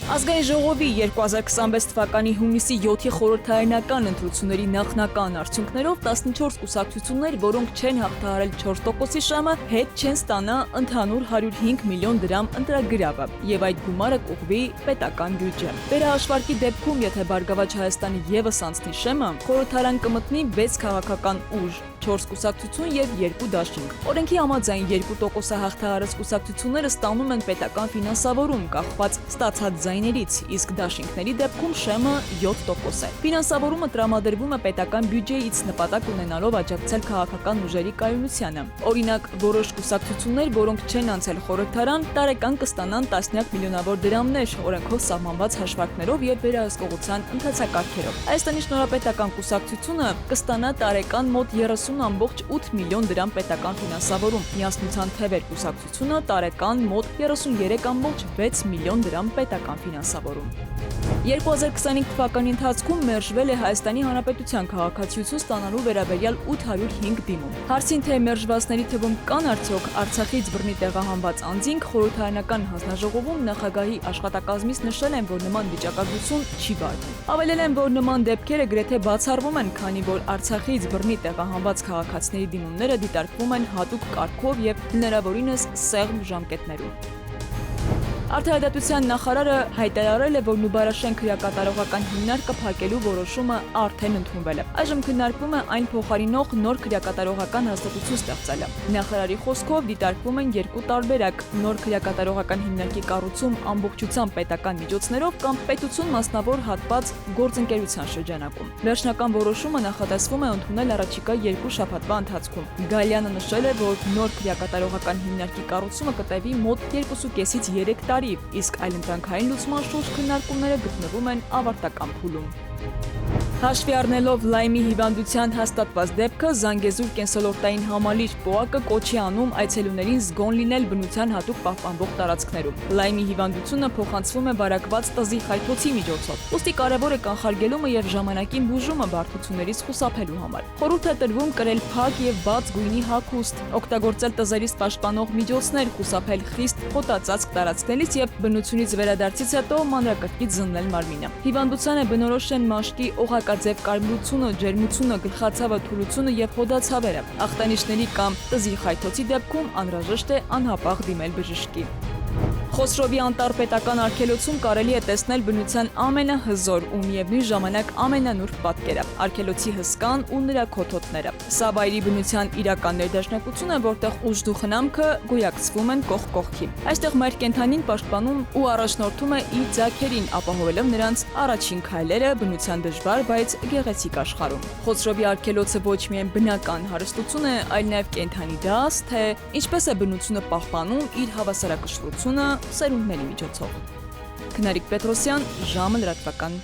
Ազգային ժողովի 2026 թվականի հունիսի 7-ի խորհրդարանական ընտրությունների նախնական արդյունքներով 14 կուսակցություններ, որոնք չեն հաղթահարել 4%-ի շամը, հետ չեն ստանա ընդհանուր 105 միլիոն դրամ ընտրագրավը, եւ այդ գումարը կուղղվի պետական բյուջե։ Վերահաշվարկի դեպքում, եթե Բարգավաճ Հայաստանը եւս անցնի շեմը, խորհրդարան կմտնի 6 քաղաքական ուժ, 4 կուսակցություն եւ 2 դաշինք։ Օրենքի համաձայն 2% հաղթահարած կուսակցությունները ստանում են պետական ֆինանսավորում կախված ստացած ձայներից, իսկ դաշինքների դեպքում շեմը 7% է։ Ֆինանսավորումը տրամադրվում է պետական բյուջեից նպատակ ունենալով աջակցել քաղաքական ուժերի կայունությանը։ Օրինակ, որոշ կուսակցություններ, որոնք չեն անցել խորհրդարան, տարեկան կստանան տասնյակ միլիոնավոր դրամներ օրենքով սահմանված հաշվարկներով եւ վերահսկողության ընթացակարգերով։ Հայաստանի շնորհապետական կուսակցությունը կստանա տարեկան մոտ 30.8 միլիոն դրամ պետական ֆինանսավորում, Միասնության Թևեր կուսակցությունը տարեկան մոտ 33.6 միլիոն դրամ պետական ֆինանսավորում։ 2025 թվականի ընթացքում մերժվել է Հայաստանի Հանրապետության քաղաքացիություն ստանալու վերաբերյալ 805 դիմում։ Հարցին, թե մերժվածների թվում կան արդյոք Արցախից բռնի տեղահանված անձինք, խորհրդարանական հանձնաժողովում նախագահի աշխատակազմից նշել են, որ նման վիճակագրություն չի վարվում։ Հավելել են, որ նման դեպքերը գրեթե բացառվում են, քանի որ Արցախից բռնի տեղահանված քաղաքացիների դիմումները դիտարկվում են հատուկ կարգով եւ հնարավորինս սեղմ ժամկետներում։ Արդարադատության նախարարը հայտարարել է, որ Նուբարաշեն քրեակատարողական հիմնարկը փակելու որոշումը արդեն ընդունվել է։ Այժմ քննարկվում է այն փոխարինող նոր քրեակատարողական հաստատություն ստեղծելը։ Նախարարի խոսքով դիտարկվում են երկու տարբերակ՝ նոր քրեակատարողական հիմնարկի կառուցում ամբողջությամբ պետական միջոցներով կամ պետություն մասնավոր հատված գործընկերության շրջանակում։ Վերջնական որոշումը նախատեսվում է ընդունել առաջիկա 2 շաբաթվա ընթացքում։ Գալյանը նշել է, որ նոր քրեակատարողական հիմնարկի կառուցումը կտևի մոտ 2.5-ից 3 տարի, իսկ այլընտրանքային լուծման շուրջ քննարկումները գտնվում են ավարտական փուլում։ Հաշվի առնելով Լայմի հիվանդության հաստատված դեպքը, Զանգեզուր կենսոլորտային համալիր ՊՕԱԿ-ը կոչի անում այցելուներին զգոն լինել բնության հատուկ պահպանվող տարածքներում։ Լայմի հիվանդությունը փոխանցվում է վարակված տզի խայթոցի միջոցով։ Ուստի կարևոր է կանխարգելումը եւ ժամանակին բուժումը բարդություններից խուսափելու համար։ Խորհուրդ է տրվում կրել փակ եւ բաց գույնի հագուստ, օգտագործել տզերից պաշտպանող միջոցներ, խուսափել խիստ խոտածածկ տարածքներից եւ բնությունից վերադարձից հետո մանրակրկիտ զննել մարմինը։ Հիվանդությանը բնորոշ են մաշկի օղակաձև կարմրությունը, ջերմությունը, գլխացավը, թուլությունը եւ հոդացավերը։ Ախտանիշների կամ տզի խայթոցի դեպքում անհրաժեշտ է անհապաղ դիմել բժշկի։ Խոսրովի անտառպետական արգելոցում կարելի է տեսնել բնության ամենահզոր ու միևնույն ժամանակ ամենանուրբ պատկերը՝ արգելոցի հսկան ու նրա քոթոթները։ Սա վայրի բնության իրական ներդաշնակություն է, որտեղ ուժ ու խնամքը գոյակցվում են կողք կողքի։ Այստեղ մայր կենդանին պաշտպանում ու առաջնորդում է իր ձագերին, ապահովելով նրանց առաջին քայլերը բնության դժվար, բայց գեղեցիկ աշխարհում։ Խոսրովի արգելոցը ոչ միայն բնական հարստություն է, այլ նաև կենդանի դաս, թե ինչպես է բնությունը պահպանում իր հավասարակշռությունը սերունդների միջոցով։ Քնարիկ Պետրոսյան, ժամը լրատվական։